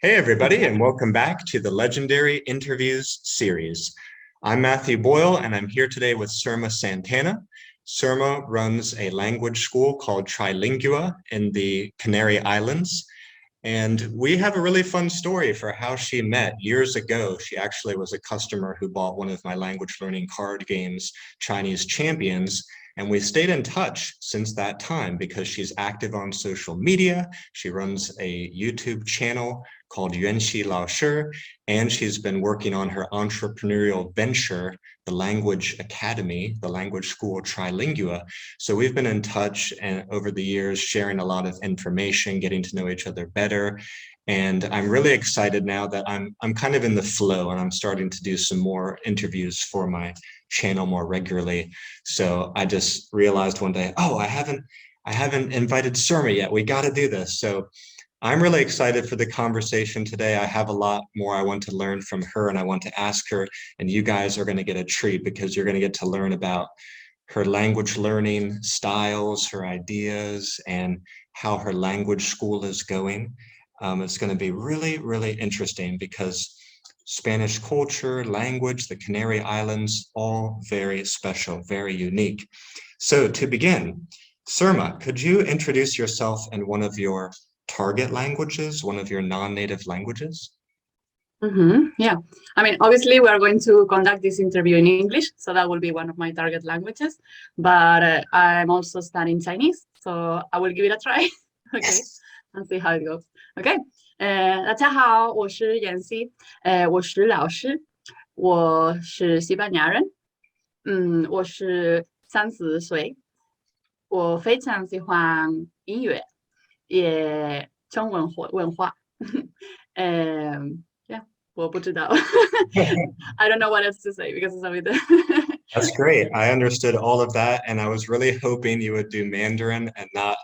Hey, everybody, and welcome back to the Legendary Interviews series. I'm Matthew Boyle, and I'm here today with Cirma Santana. Cirma runs a language school called Trilingua in the Canary Islands. And we have a really fun story for how she met years ago. She actually was a customer who bought one of my language learning card games, Chinese Champions. And we stayed in touch since that time because she's active on social media. She runs a YouTube channel called Yuanxi laoshi, and she's been working on her entrepreneurial venture, the Language Academy, the language school Trilingua. So we've been in touch and over the years, sharing a lot of information, getting to know each other better. And I'm really excited now that I'm kind of in the flow and I'm starting to do some more interviews for my channel more regularly. So I just realized one day, oh, I haven't invited Cirma yet. We got to do this. So I'm really excited for the conversation today. I have a lot more I want to learn from her and I want to ask her, and you guys are going to get a treat because you're going to get to learn about her language learning styles, her ideas, and how her language school is going. It's going to be really, really interesting because Spanish culture, language, the Canary Islands, all very special, very unique. So to begin, Cirma, could you introduce yourself in one of your target languages, one of your non-native languages? Yeah, I mean, obviously we are going to conduct this interview in English, so that will be one of my target languages, but I'm also studying Chinese, so I will give it a try. Okay, and see how it goes. Okay, 大家好，我是Yuanxi，我是老师，我是西班牙人，我是30岁，我非常喜欢音乐，也中文文化，yeah， 我不知道，I don't know what else to say because it's a bit. That's great. I understood all of that, and I was really hoping you would do Mandarin and not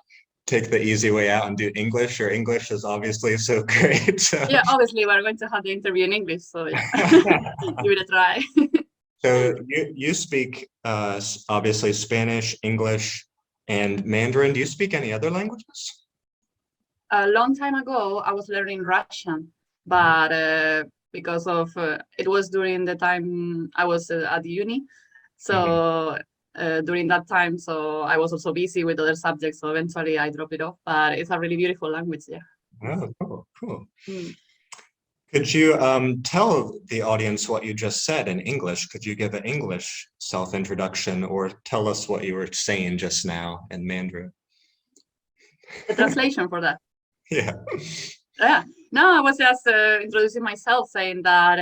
take the easy way out and do English. Your English is obviously so great. So. Yeah, obviously we're going to have the interview in English, so yeah, give it a try. So you speak obviously Spanish, English, and Mandarin. Do you speak any other languages? A long time ago, I was learning Russian, but because of it was during the time I was at uni, so during that time, so I was also busy with other subjects, so eventually I dropped it off. But it's a really beautiful language, yeah. Oh, cool. Could you tell the audience what you just said in English? Could you give an English self-introduction or tell us what you were saying just now in Mandarin? The translation for that. Yeah. Yeah. No, I was just introducing myself, saying that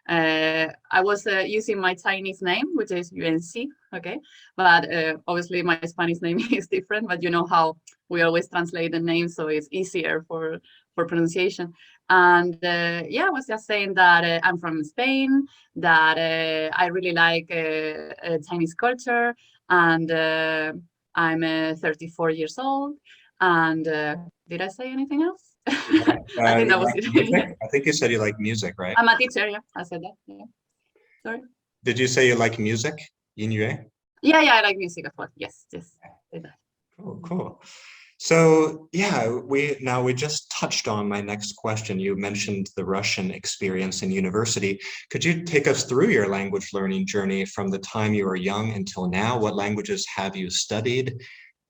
I was using my Chinese name, which is Yuanxi, okay? But obviously my Spanish name is different, but you know how we always translate the name, so it's easier for pronunciation. And yeah, I was just saying that I'm from Spain, that I really like Chinese culture, and I'm 34 years old. And did I say anything else? I think that was it. I think you said you like music, right? I'm a teacher, yeah. I said that. Yeah. Sorry. Did you say you like music? Yeah, I like music as well. Yes. Cool. So yeah, we just touched on my next question. You mentioned the Russian experience in university. Could you take us through your language learning journey from the time you were young until now? What languages have you studied?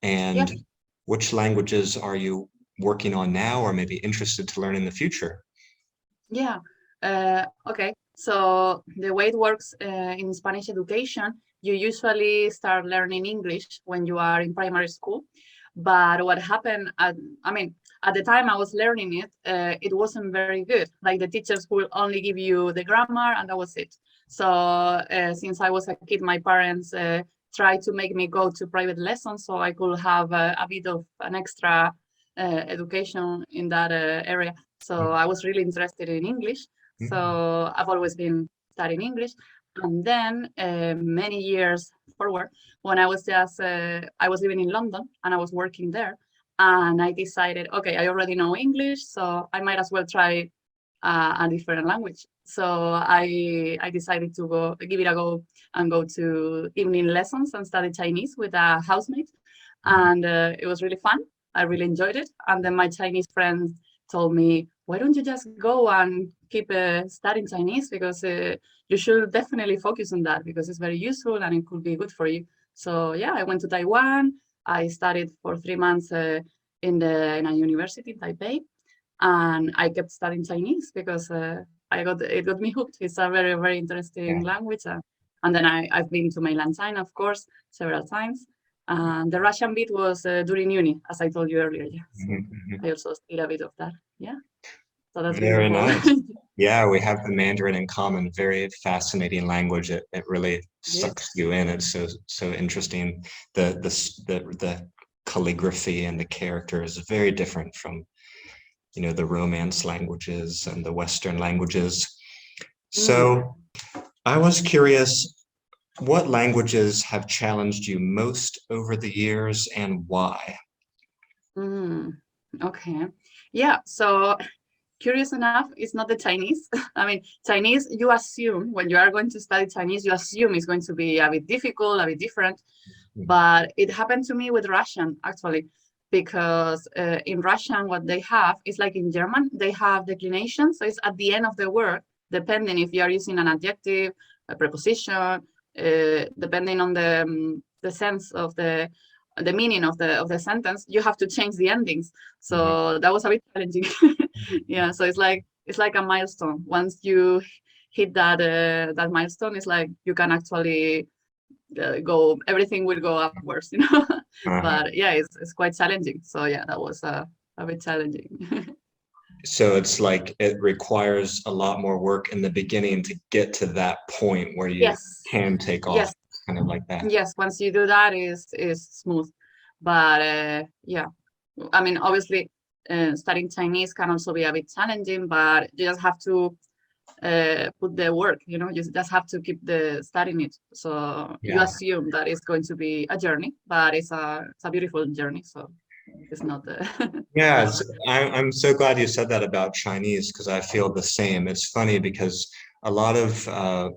And which languages are you working on now or maybe interested to learn in the future? Yeah, okay. So the way it works in Spanish education, you usually start learning English when you are in primary school. But what happened, at the time I was learning it, it wasn't very good. Like the teachers will only give you the grammar and that was it. So since I was a kid, my parents tried to make me go to private lessons so I could have a bit of an extra education in that area. So I was really interested in English. So I've always been studying English. And then many years forward, when I was I was living in London and I was working there, and I decided, okay, I already know English, so I might as well try a different language. So I decided to give it a go and go to evening lessons and study Chinese with a housemate. And it was really fun. I really enjoyed it. And then my Chinese friends told me, why don't you just go and keep studying Chinese, because you should definitely focus on that because it's very useful and it could be good for you. So yeah, I went to Taiwan. I studied for 3 months in a university in Taipei, and I kept studying Chinese because it got me hooked. It's a very, very interesting language. And then I've been to mainland China, of course, several times. And the Russian bit was during uni, as I told you earlier. Yeah, so I also did a bit of that. Yeah, so that's Very beautiful. nice. Yeah, we have the Mandarin in common. Very fascinating language. It really sucks you in. It's so interesting. The calligraphy and the character is very different from, you know, the Romance languages and the Western languages. So I was curious, what languages have challenged you most over the years and why? Okay. Yeah, so curious enough, it's not the Chinese. I mean, Chinese, you assume when you are going to study Chinese, you assume it's going to be a bit difficult, a bit different. But it happened to me with Russian, actually, because in Russian, what they have is like in German, they have declination. So it's at the end of the word, depending if you are using an adjective, a preposition, depending on the sense of the meaning of the sentence, you have to change the endings. So that was a bit challenging. Yeah, so it's like a milestone. Once you hit that milestone, it's like you can actually everything will go upwards, you know. But yeah, it's quite challenging. So yeah, that was a bit challenging. So it's like it requires a lot more work in the beginning to get to that point where you can take off, Yes, kind of like that. yes. Once you do that, is smooth. But yeah, I mean, obviously, studying Chinese can also be a bit challenging, but you just have to put the work, you know. You just have to keep studying it. So you assume that it's going to be a journey, but it's a beautiful journey. So it's not the Yeah, I'm so glad you said that about Chinese because I feel the same. It's funny because a lot of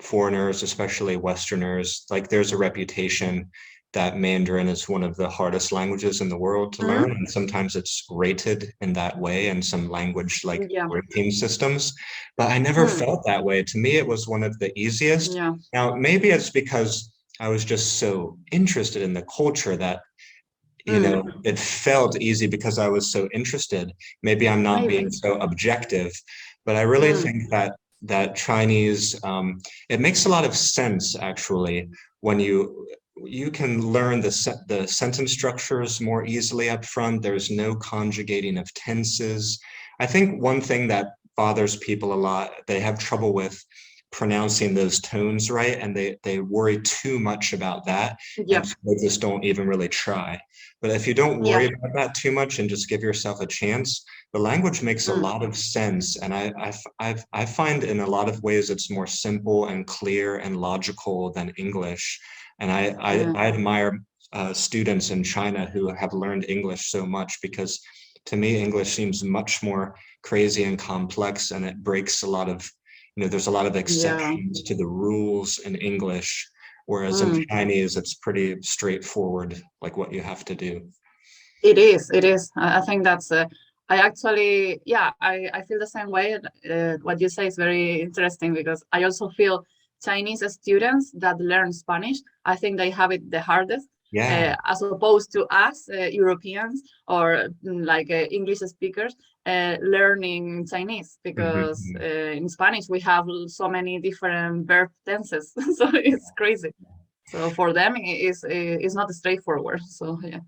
foreigners, especially Westerners, like there's a reputation that Mandarin is one of the hardest languages in the world to learn, and sometimes it's rated in that way in some language like rating systems. But I never felt that way. To me, it was one of the easiest. Now, maybe it's because I was just so interested in the culture that, you know, it felt easy because I was so interested. Maybe I'm not being so objective, but I really think that Chinese, it makes a lot of sense actually when you can learn the sentence structures more easily up front. There's no conjugating of tenses. I think one thing that bothers people a lot, they have trouble with pronouncing those tones right, and they worry too much about that, and so they just don't even really try. But if you don't worry about that too much and just give yourself a chance, the language makes a lot of sense. And I find in a lot of ways it's more simple and clear and logical than English. And I admire students in China who have learned English so much, because to me, English seems much more crazy and complex, and it breaks a lot of, you know, there's a lot of exceptions to the rules in English, whereas in Chinese, it's pretty straightforward, like what you have to do. It is. I think that's, I actually, yeah, I feel the same way. What you say is very interesting because I also feel Chinese students that learn Spanish, I think they have it the hardest. As opposed to us, Europeans or like English speakers, learning Chinese, because in Spanish we have so many different verb tenses, so it's crazy. So for them, it's not straightforward. So yeah.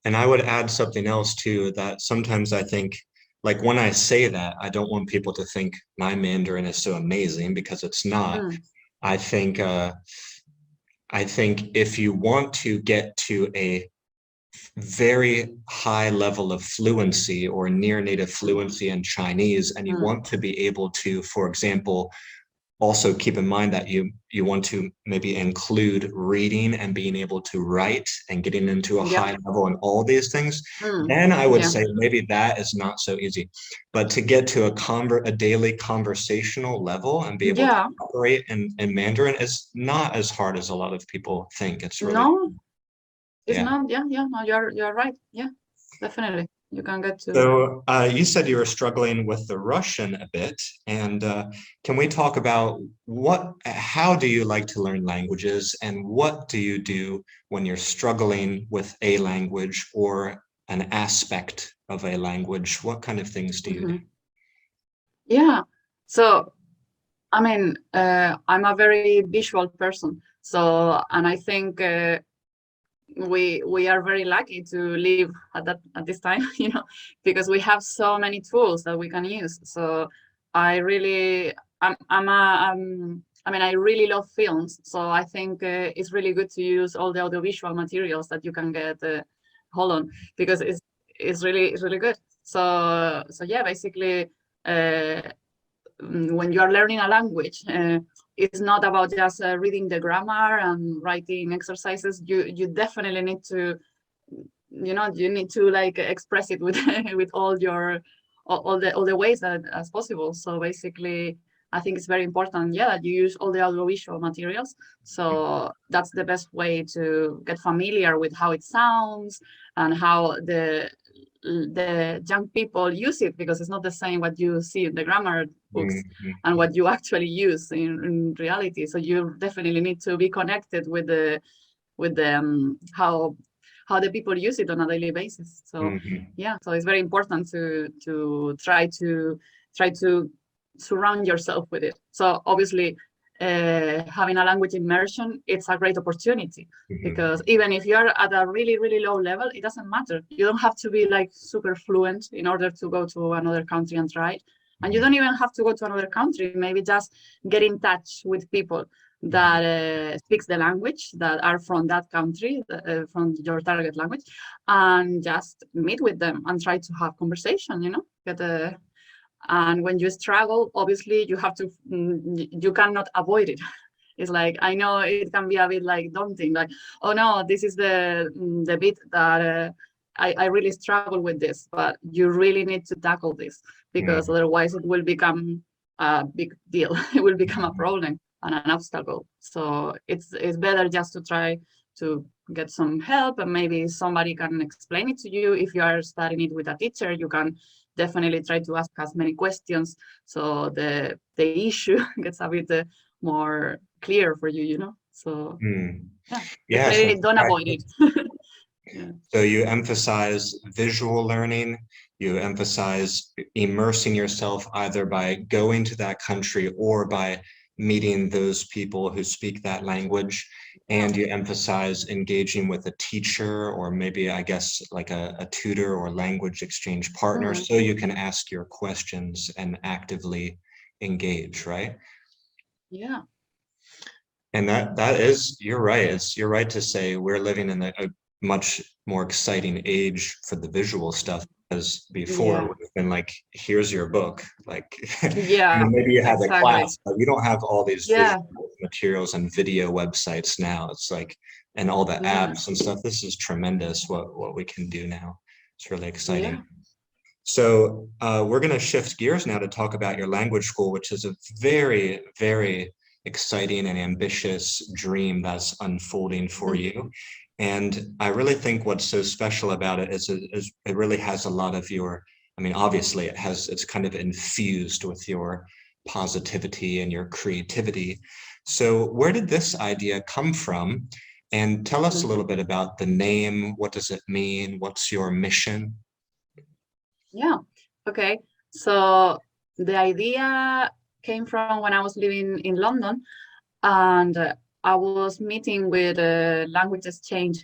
And I would add something else too, that sometimes I think, like when I say that, I don't want people to think my Mandarin is so amazing, because it's not. I think if you want to get to a very high level of fluency or near native fluency in Chinese, and you want to be able to, for example, also keep in mind that you want to maybe include reading and being able to write and getting into a high level and all these things, then I would say maybe that is not so easy. But to get to a daily conversational level and be able to operate in Mandarin is not as hard as a lot of people think. It's really it's not. No, you're right. Yeah, definitely. you can get to. So you said you were struggling with the Russian a bit, and can we talk about how do you like to learn languages, and what do you do when you're struggling with a language or an aspect of a language? What kind of things do you do? Yeah. So, I mean, I'm a very visual person. So, and I think we are very lucky to live at this time, because we have so many tools that we can use. So I really I mean, I really love films, so I think it's really good to use all the audiovisual materials that you can get hold on, because it's really good. So yeah, basically uh, when you are learning a language, it's not about just reading the grammar and writing exercises. You definitely need to, you need to like express it with with all the ways that as possible. So basically, I think it's very important, yeah, that you use all the audiovisual materials. So that's the best way to get familiar with how it sounds and how the young people use it, because it's not the same what you see in the grammar books Mhm. and what you actually use in reality. So you definitely need to be connected with the how the people use it on a daily basis. So Mhm. yeah, so it's very important to try to surround yourself with it. So obviously, having a language immersion, it's a great opportunity, Mhm. because even if you're at a really really low level, it doesn't matter. You don't have to be like super fluent in order to go to another country and try it. And you don't even have to go to another country. Maybe just get in touch with people that speaks the language, that are from that country, from your target language, and just meet with them and try to have conversation, and when you struggle, obviously you have to, you cannot avoid it. It's like, I know it can be a bit like daunting, like, oh no, this is the bit that I really struggle with this, but you really need to tackle this, because Mhm. otherwise it will become a big deal. It will become a problem and an obstacle. So it's better just to try to get some help, and maybe somebody can explain it to you. If you are studying it with a teacher, you can definitely try to ask as many questions, so the issue gets a bit more clear for you. So Mm. yeah, Yeah, so definitely don't avoid it. Yeah. So you emphasize visual learning, you emphasize immersing yourself either by going to that country or by meeting those people who speak that language. Yeah. And you emphasize engaging with a teacher or maybe, I guess, like a tutor or language exchange partner Mm. so you can ask your questions and actively engage, right? Yeah. And that is, you're right. You're right to say we're living in a much more exciting age for the visual stuff, because before it Yeah. would have been like, here's your book. Like, Yeah. maybe you had a Exactly. class, but you don't have all these Yeah. visual materials and video websites now. It's like, and all the Yeah. apps and stuff. This is tremendous what we can do now. It's really exciting. Yeah. So we're going to shift gears now to talk about your language school, which is a very, very exciting and ambitious dream that's unfolding for Mm. you. And I really think what's so special about it is it really has a lot of your, I mean, obviously it's kind of infused with your positivity and your creativity. So where did this idea come from? And tell us a Mm. little bit about the name. What does it mean? What's your mission? Yeah. Okay. So the idea came from when I was living in London, and I was meeting with language exchange.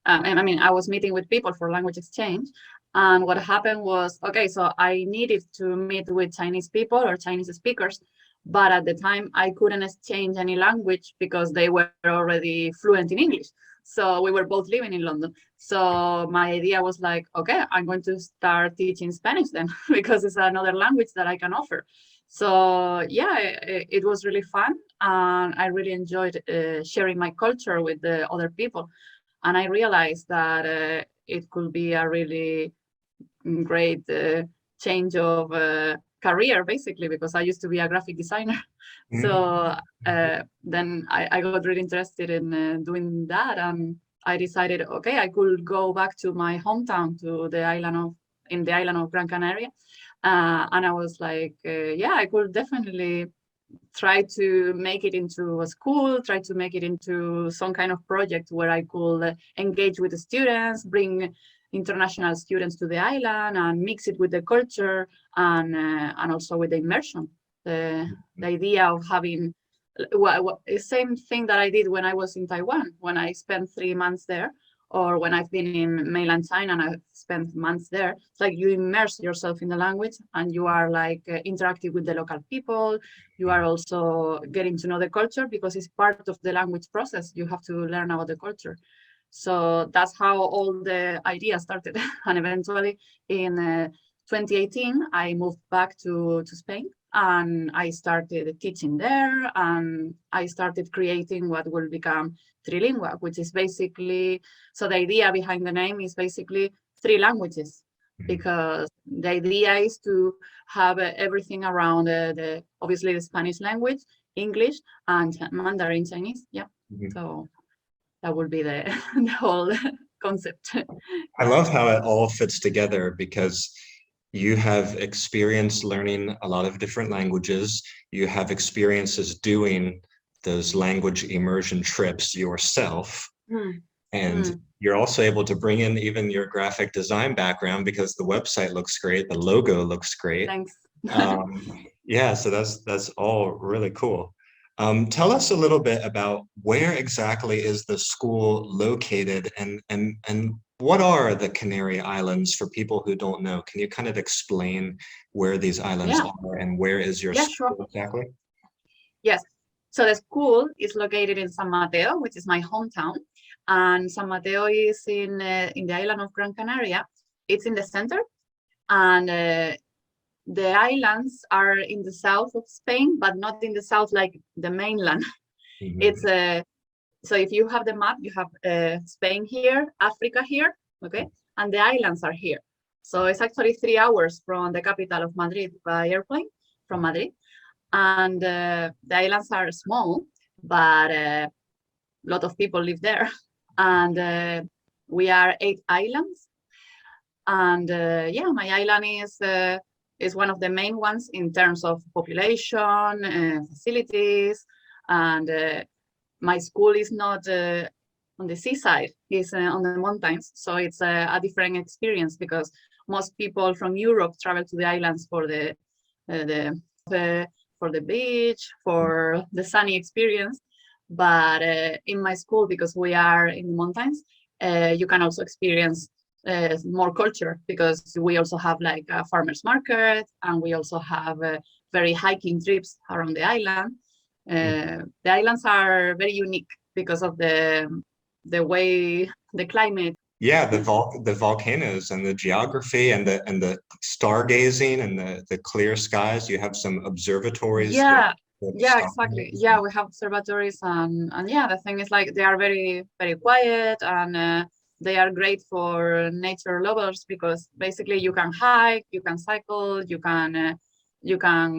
And I mean, I was meeting with people for language exchange. And what happened was, okay, so I needed to meet with Chinese people or Chinese speakers, but at the time I couldn't exchange any language because they were already fluent in English. So we were both living in London. So my idea was like, okay, I'm going to start teaching Spanish then, because it's another language that I can offer. So yeah, it was really fun, and I really enjoyed sharing my culture with the other people. And I realized that it could be a really great change of career, basically, because I used to be a graphic designer. So then I got really interested in doing that, and I decided, okay, I could go back to my hometown, to the island of in the island of Gran Canaria. And I was like, yeah, I could definitely try to make it into a school, try to make it into some kind of project where I could engage with the students, bring international students to the island and mix it with the culture and also with the immersion. The idea of having the same thing that I did when I was in Taiwan, when I spent 3 months there, or when I've been in mainland China and I've spent months there. It's like you immerse yourself in the language and you are like interacting with the local people. You are also getting to know the culture because it's part of the language process. You have to learn about the culture. So that's how all the ideas started. And eventually in 2018, I moved back to Spain and I started teaching there and I started creating what will become Trilingua, which is basically, so the idea behind the name is basically 3 languages, because the idea is to have everything around obviously the Spanish language, English, and Mandarin Chinese. Yeah, so that would be the whole concept. I love how it all fits together because you have experience learning a lot of different languages. You have experiences doing those language immersion trips yourself. And you're also able to bring in even your graphic design background because the website looks great, the logo looks great. Thanks. Yeah, so that's all really cool. Tell us a little bit about where exactly is the school located and what are the Canary Islands for people who don't know? Can you kind of explain where these islands are and where is your school exactly? Yes. So the school is located in San Mateo, which is my hometown. And San Mateo is in the island of Gran Canaria. It's in the center. And the islands are in the south of Spain, but not in the south like the mainland. It's so if you have the map, you have Spain here, Africa here, okay? And the islands are here. So it's actually 3 hours from the capital of Madrid by airplane from Madrid. And the islands are small, but a lot of people live there. And we are 8 islands. And yeah, my island is one of the main ones in terms of population, facilities. And my school is not on the seaside, it's on the mountains. So it's a different experience because most people from Europe travel to the islands for the beach, for the sunny experience. But in my school, because we are in the mountains, you can also experience more culture because we also have like a farmer's market and we also have very hiking trips around the island. The islands are very unique because of the way, the climate. Yeah, the volcanoes and the geography and the stargazing and the clear skies. You have some observatories. Yeah, exactly. Yeah, we have observatories and yeah, the thing is like they are very, very quiet and they are great for nature lovers because basically you can hike, you can cycle, you can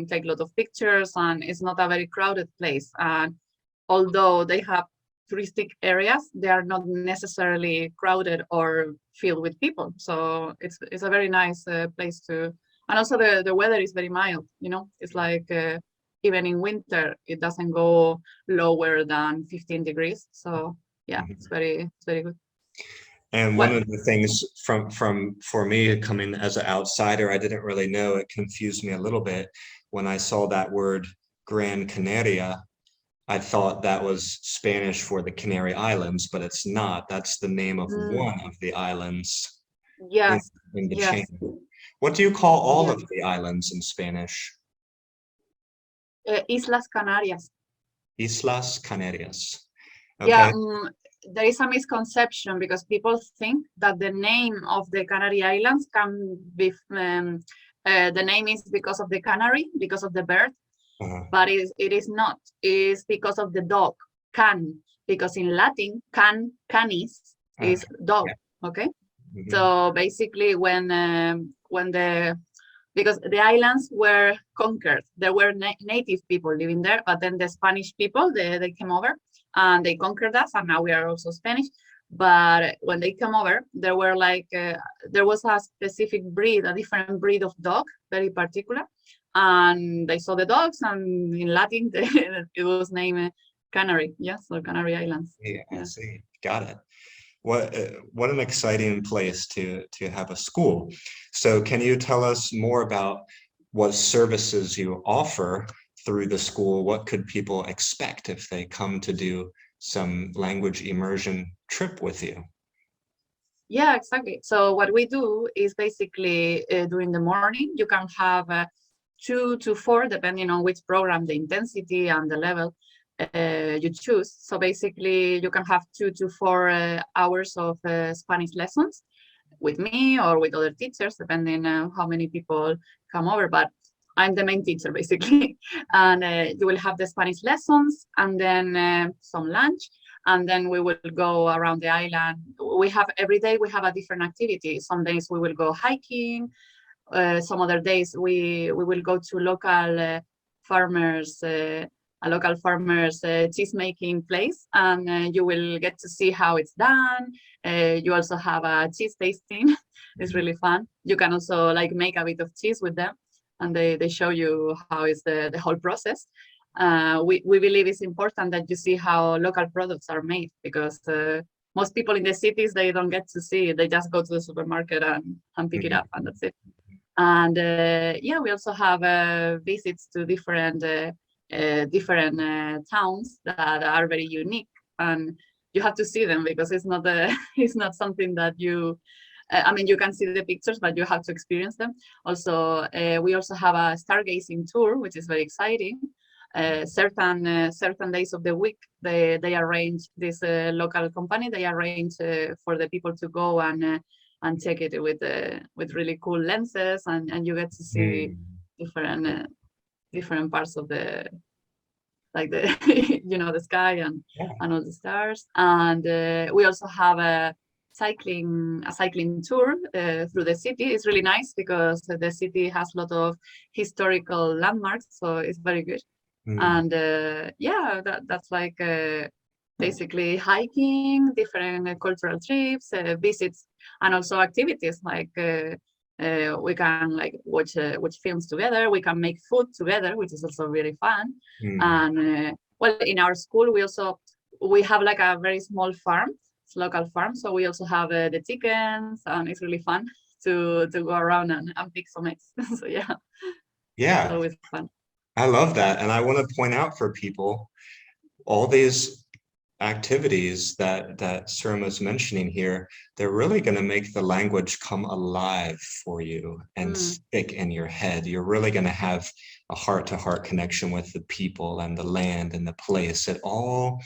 take a lot of pictures and it's not a very crowded place. And although they have touristic areas, they are not necessarily crowded or filled with people. So it's a very nice place to, and also the weather is very mild, you know, it's like even in winter, it doesn't go lower than 15 degrees. So yeah, it's very good. And one of the things for me coming as an outsider, I didn't really know, it confused me a little bit when I saw that word Gran Canaria. I thought that was Spanish for the Canary Islands, but it's not. That's the name of one of the islands in the chain. What do you call all of the islands in Spanish? Islas Canarias. Islas Canarias. Okay. Yeah, there is a misconception because people think that the name of the Canary Islands can be, the name is because of the canary, because of the bird. But it is not. It's because of the dog, can, because in Latin, canis is dog, okay? So basically because the islands were conquered, there were native people living there, but then the Spanish people, they came over and they conquered us and now we are also Spanish. But when they come over, there were like there was a specific breed, a different breed of dog, very particular, and they saw the dogs, and in Latin it was named Canary, yes, or Canary Islands. Yeah, I Yeah. see. Got it. What an exciting place to have a school. So can you tell us more about what services you offer through the school? What could people expect if they come to do some language immersion trip with you? Yeah, exactly. So what we do is basically during the morning, you can have 2 to 4, depending on which program, the intensity and the level you choose. So basically, you can have 2 to 4 hours of Spanish lessons with me or with other teachers, depending on how many people come over. But I'm the main teacher, basically. And you will have the Spanish lessons and then some lunch. And then we will go around the island. We have every day we have a different activity. Some days we will go hiking. Some other days we will go to local farmers, a local farmers cheese making place, and you will get to see how it's done. You also have a cheese tasting. It's really fun. You can also like make a bit of cheese with them, and they show you how is the whole process. We believe it's important that you see how local products are made, because most people in the cities, they don't get to see it. They just go to the supermarket and pick it up, and that's it. And yeah, we also have visits to different towns that are very unique, and you have to see them because it's not it's not something that you I mean, you can see the pictures, but you have to experience them. Also, we also have a stargazing tour, which is very exciting. Certain days of the week, they arrange this local company. They arrange for the people to go and check it with really cool lenses, and you get to see different different parts of the like the the sky and all the stars. And we also have a cycling tour through the city. It's really nice because the city has a lot of historical landmarks, so it's very good. And yeah, that's like basically hiking, different cultural trips, visits, and also activities like we can like watch films together. We can make food together, which is also really fun. And well, in our school, we have like a very small farm, it's a local farm. So we also have the chickens, and it's really fun to go around and pick some eggs. So yeah, it's Yeah, always fun. I love that. And I want to point out for people all these activities that Surma's mentioning here, they're really going to make the language come alive for you and stick in your head. You're really going to have a heart-to-heart connection with the people and the land and the place. It all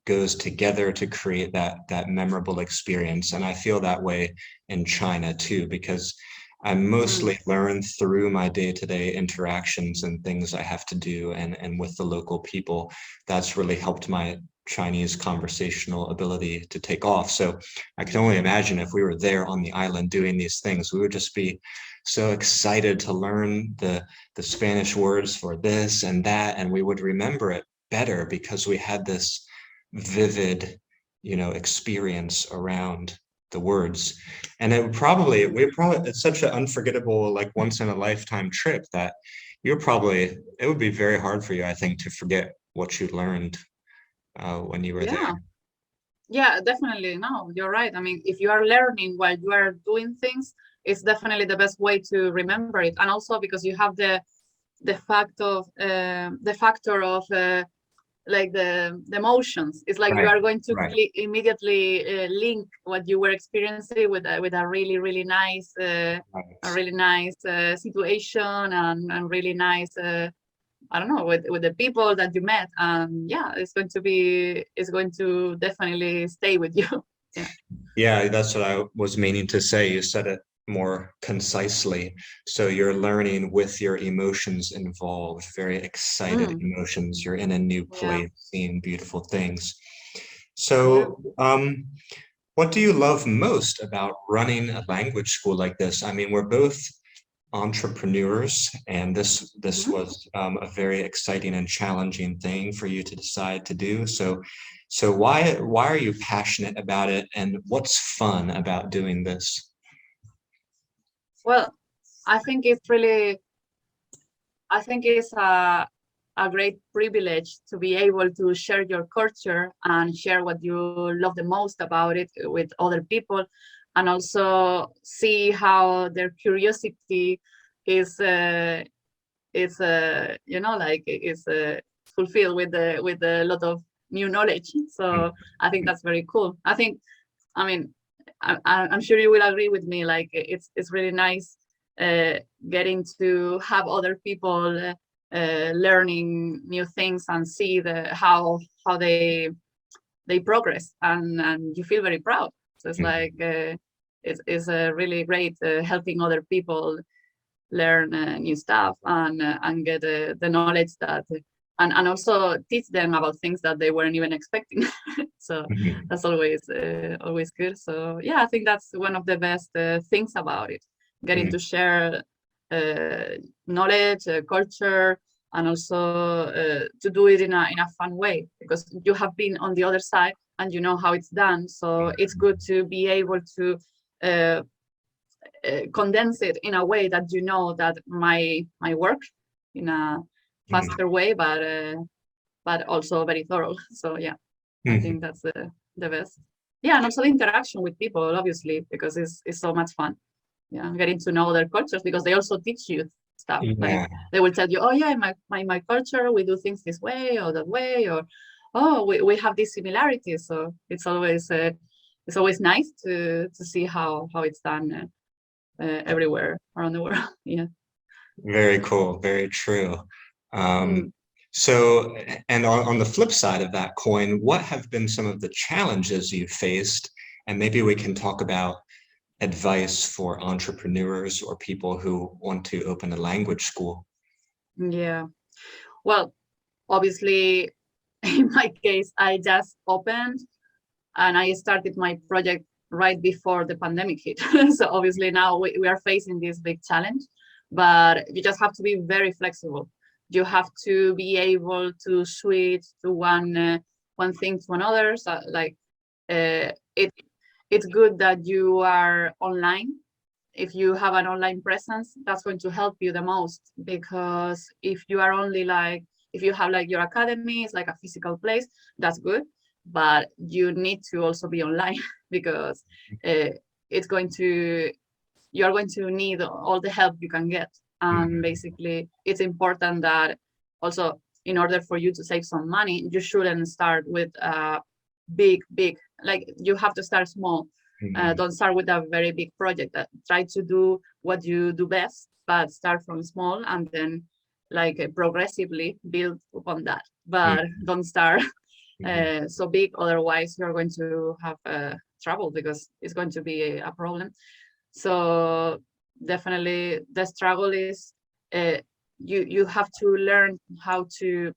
goes together to create that memorable experience. And I feel that way in China too, because I mostly learn through my day-to-day interactions and things I have to do and with the local people. That's really helped my Chinese conversational ability to take off. So I can only imagine if we were there on the island doing these things, we would just be so excited to learn the Spanish words for this and that, and we would remember it better because we had this vivid, experience around the words. And it's such an unforgettable, like once in a lifetime trip that it would be very hard for you, I think, to forget what you learned when you were Yeah. there. Yeah, definitely. No, you're right. I mean, if you are learning while you are doing things, it's definitely the best way to remember it. And also because you have the factor of like the emotions. It's like you Right, are going to right. immediately link what you were experiencing with a really situation and really nice I don't know, with the people that you met. And yeah, it's going to definitely stay with you. Yeah. Yeah, that's what I was meaning to say. You said it more concisely. So you're learning with your emotions involved, very excited Mm, emotions. You're in a new yeah. place, seeing beautiful things. Yeah. So, what do you love most about running a language school like this? I mean, we're both entrepreneurs, and this Mhm. was a very exciting and challenging thing for you to decide to do. So why are you passionate about it, and what's fun about doing this? Well, I think it's really, I think it's a great privilege to be able to share your culture and share what you love the most about it with other people, and also see how their curiosity is like is fulfilled with a lot of new knowledge. So I think that's very cool. I mean, I'm sure you will agree with me. Like it's really nice uh, getting to have other people learning new things and see how they progress, and you feel very proud. So it's like it's really great helping other people learn new stuff and get the knowledge that and also teach them about things that they weren't even expecting. So Mhm. that's always good. So yeah, I think that's one of the best things about it, getting Mhm. to share knowledge, culture, and also to do it in a fun way, because you have been on the other side and you know how it's done. So it's good to be able to uh, condense it in a way that you know that my work in a Mhm. faster way, but also very thorough. So yeah, I Mhm. think that's the best. Yeah, and also the interaction with people, obviously, because it's so much fun. Yeah, getting to know their cultures, because they also teach you stuff. Like Yeah, they will tell you, oh yeah, in my culture we do things this way or that way, or oh we have these similarities. So it's always nice to see how it's done everywhere around the world. Yeah. very cool, very true. Um, Mm. so, and on the flip side of that coin, what have been some of the challenges you faced? And maybe we can talk about advice for entrepreneurs or people who want to open a language school. Yeah. Well, obviously, in my case, I just opened and I started my project right before the pandemic hit. So obviously now we are facing this big challenge, but you just have to be very flexible. You have to be able to switch to one thing to another. So like it's good that you are online. If you have an online presence, that's going to help you the most, because if you are only like, if you have like your academy, it's like a physical place, that's good, but you need to also be online because uh, it's going to, you're going to need all the help you can get. And Mhm. basically it's important that also, in order for you to save some money, you shouldn't start with big, like you have to start small. Mhm. Don't start with a very big project. Try to do what you do best, but start from small and then like progressively build upon that. But Mhm. don't start Mhm. so big, otherwise you're going to have trouble, because it's going to be a problem. So definitely the struggle is uh, you have to learn how to,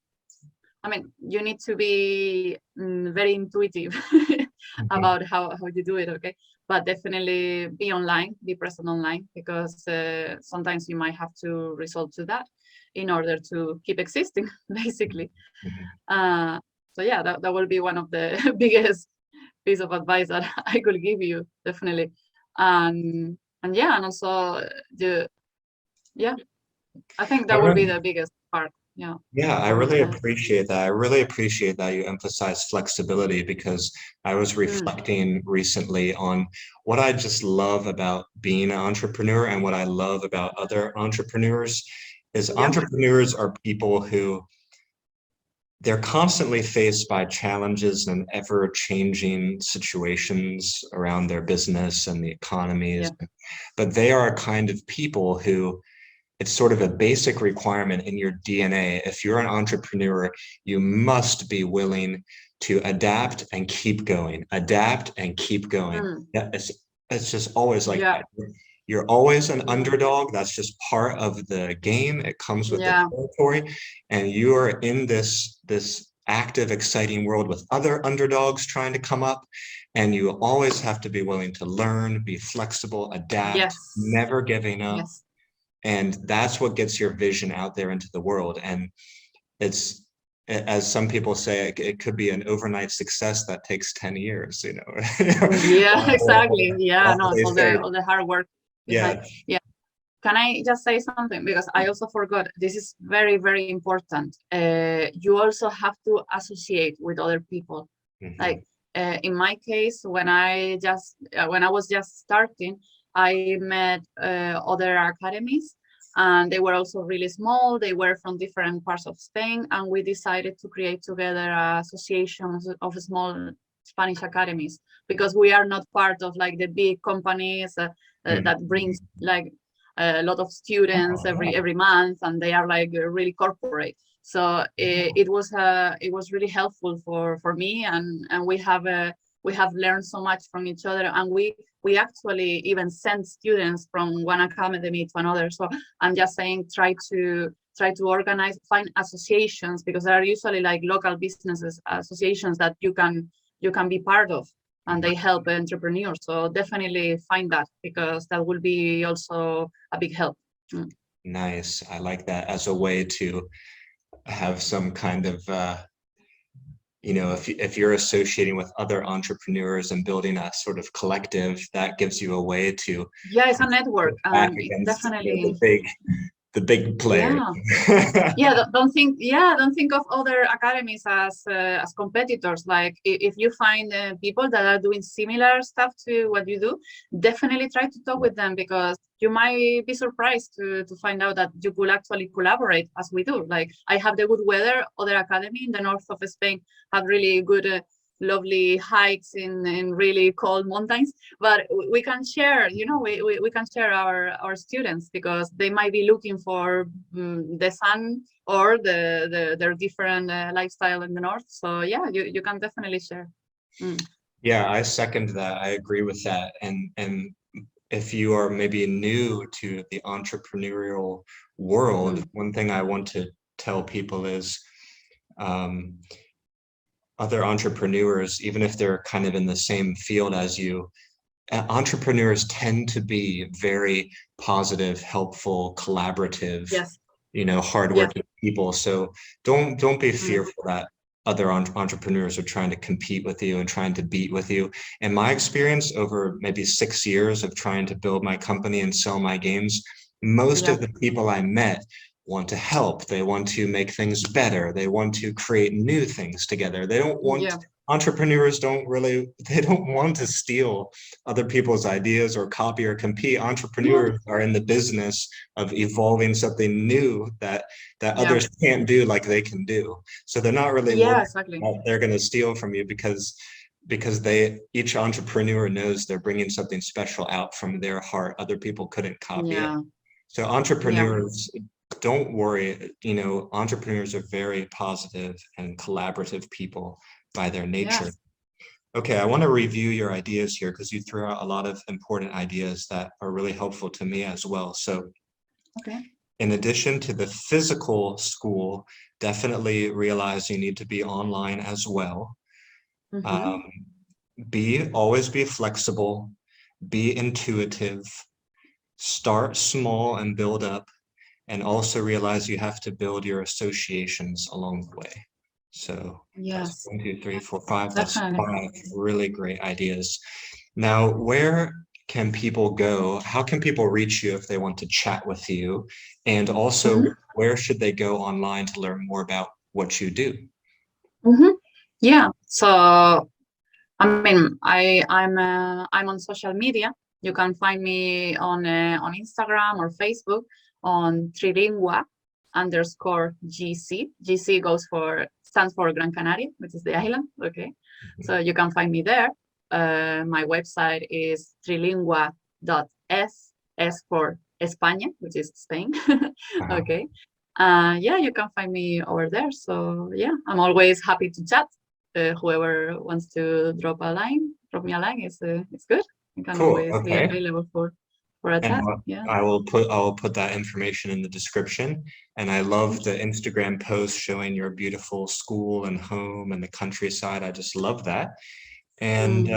I mean, you need to be very intuitive Mhm. about how you do it, okay? But definitely be online, be present online, because sometimes you might have to resort to that in order to keep existing, basically. Mhm. Uh, so yeah, that will be one of the biggest piece of advice that I could give you, definitely. And yeah, and also the, yeah, I think I that will be really, the biggest part. Yeah, yeah, I I would really say. appreciate that. I really appreciate that you emphasize flexibility, because I was Mm, reflecting recently on what I just love about being an entrepreneur and what I love about other entrepreneurs is yeah, entrepreneurs are people who they're constantly faced by challenges and ever-changing situations around their business and the economies, yeah, but they are a kind of people who it's sort of a basic requirement in your DNA. If you're an entrepreneur, you must be willing to adapt and keep going, adapt and keep going. mm, Yeah, it's just always like yeah, that. You're always an mm, underdog. That's just part of the game. It comes with the yeah, territory. And you are in this active, exciting world with other underdogs trying to come up. And you always have to be willing to learn, be flexible, adapt, yes, never giving up. yes, And that's what gets your vision out there into the world. And it's, as some people say, it could be an overnight success that takes 10 years, you know. Yeah, exactly. Yeah, no, They all say, the hard work behind. yeah. Yeah. Can I just say something? Because I also forgot, this is very, very important. You also have to associate with other people. Mhm. Like in my case, when I was just starting, I met other academies, and they were also really small. They were from different parts of Spain, and we decided to create together associations of small Spanish academies, because we are not part of like the big companies that brings like a lot of students every month, and they are like really corporate. So it was really helpful for me, and we have learned so much from each other, and we actually even send students from one academy to another. So I'm just saying, try to organize, find associations, because there are usually like local businesses associations that you can be part of, and they help entrepreneurs. So definitely find that, because that will be also a big help. Nice. I like that as a way to have some kind of, if you're associating with other entrepreneurs and building a sort of collective, that gives you a way to Yeah, it's a network, back and it's against definitely, the big players. yeah. Yeah, don't think of other academies as competitors. Like if you find people that are doing similar stuff to what you do, definitely try to talk with them, because you might be surprised to find out that you could actually collaborate as we do. Like I have the good weather, other academy in the north of Spain have really good lovely hikes in really cold mountains, but we can share, we can share our students, because they might be looking for the sun or their different lifestyle in the north. So yeah, you can definitely share. Yeah, I second that. I agree with that. And if you are maybe new to the entrepreneurial world, one thing I want to tell people is other entrepreneurs, even if they're kind of in the same field as you, entrepreneurs tend to be very positive, helpful, collaborative, Yes. hardworking people. So don't be fearful that other entrepreneurs are trying to compete with you and trying to beat with you. In my experience, over maybe 6 years of trying to build my company and sell my games, most of the people I met want to help. They want to make things better. They want to create new things together. They don't want Entrepreneurs they don't want to steal other people's ideas or copy or compete. Entrepreneurs are in the business of evolving something new that others can't do like they can do. So they're not really looking at they're going to steal from you, because each entrepreneur knows they're bringing something special out from their heart. Other people couldn't copy it. So entrepreneurs, don't worry, entrepreneurs are very positive and collaborative people by their nature. Okay, I want to review your ideas here, because you threw out a lot of important ideas that are really helpful to me as well. So in addition to the physical school, definitely realize you need to be online as well. Always be flexible, be intuitive, start small and build up, and also realize you have to build your associations along the way. So that's 1, 2, 3, 4, 5. That's 5 really great ideas. Now, where can people go? How can people reach you if they want to chat with you? And also, where should they go online to learn more about what you do? Yeah. So I mean, I'm on social media. You can find me on Instagram or Facebook on Trilingua _GC. GC stands for Gran Canaria, which is the island. Okay, so you can find me there. My website is trilingua.es, S for España, which is Spain. Okay. Yeah, you can find me over there. So yeah, I'm always happy to chat. Whoever wants to drop me a line. It's good. You can always be available for a chat. I will put that information in the description. And I love the Instagram post showing your beautiful school and home and the countryside. I just love that. And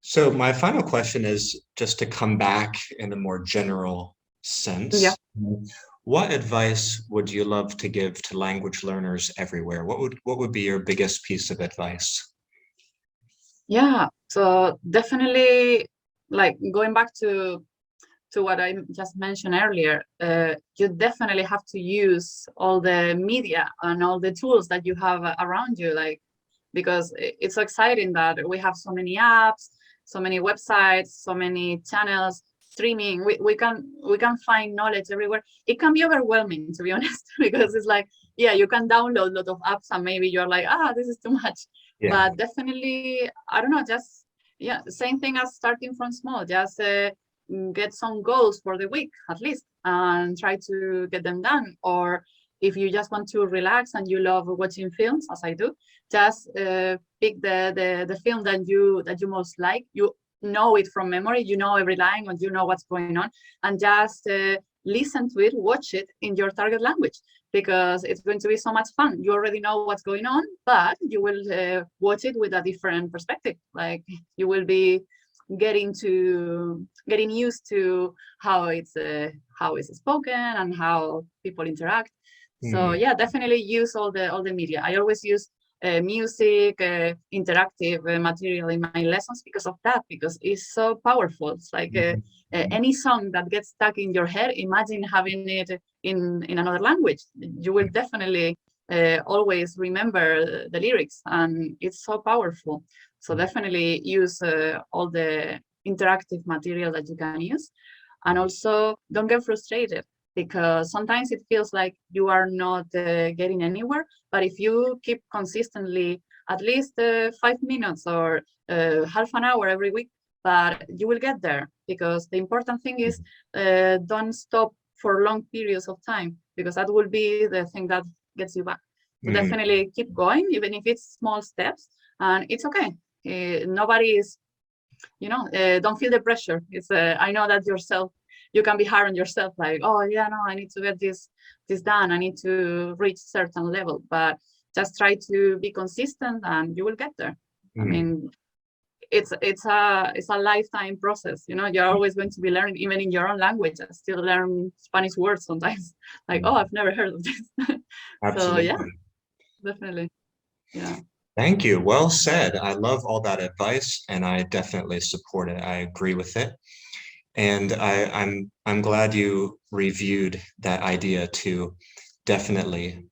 so my final question is just to come back in a more general sense. Yeah. What advice would you love to give to language learners everywhere? What would be your biggest piece of advice? Yeah, so definitely, like going back to what I just mentioned earlier, you definitely have to use all the media and all the tools that you have around you, like, because it's so exciting that we have so many apps, so many websites, so many channels, streaming. We can find knowledge everywhere. It can be overwhelming, to be honest, because it's like, yeah, you can download a lot of apps and maybe you're like, this is too much. Yeah. But definitely, I don't know, just, yeah, same thing as starting from small. Just get some goals for the week at least and try to get them done. Or if you just want to relax and you love watching films, as I do, just pick the film that you most like. You know it from memory, you know every line, and you know what's going on, and just listen to it, watch it in your target language, because it's going to be so much fun. You already know what's going on, but you will watch it with a different perspective. Like, you will be getting used to how it's spoken and how people interact. So yeah, definitely use all the media. I always use music, interactive material in my lessons because of that, because it's so powerful. It's like any song that gets stuck in your head, imagine having it in another language. You will definitely always remember the lyrics, and it's so powerful. So definitely use all the interactive material that you can use. And also, don't get frustrated, because sometimes it feels like you are not getting anywhere. But if you keep consistently at least 5 minutes or half an hour every week, but you will get there, because the important thing is don't stop for long periods of time, because that will be the thing that gets you back. So definitely keep going, even if it's small steps, and it's okay. Nobody is, don't feel the pressure. It's I know that you can be hard on yourself, like, oh yeah, no, I need to get this done, I need to reach certain level, but just try to be consistent and you will get there. I mean, it's a lifetime process. You're always going to be learning, even in your own language. I still learn Spanish words sometimes, like, oh, I've never heard of this. So yeah, definitely. Yeah. Thank you. Well said. I love all that advice, and I definitely support it. I agree with it. And I'm glad you reviewed that idea to definitely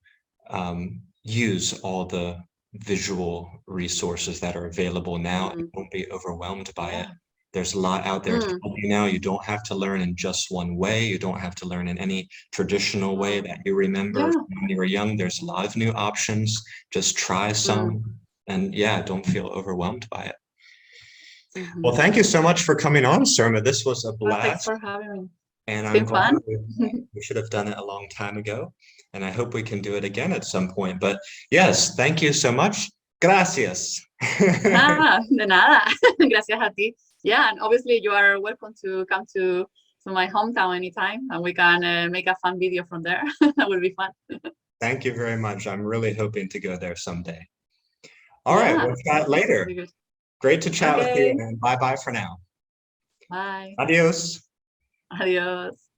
use all the visual resources that are available now. And don't be overwhelmed by it. There's a lot out there to help you now. You don't have to learn in just one way. You don't have to learn in any traditional way that you remember when you were young. There's a lot of new options. Just try some, and yeah, don't feel overwhelmed by it. Well, thank you so much for coming on, Cirma. This was a blast. Thanks for having me. And It's I'm been glad fun. we should have done it a long time ago. And I hope we can do it again at some point. But yes, thank you so much. Gracias. De nada. Gracias a ti. Yeah, and obviously you are welcome to come to my hometown anytime, and we can make a fun video from there. That would be fun. Thank you very much. I'm really hoping to go there someday. All right, we'll chat later. Great to chat with you, and bye-bye for now. Bye. Adios. Adios.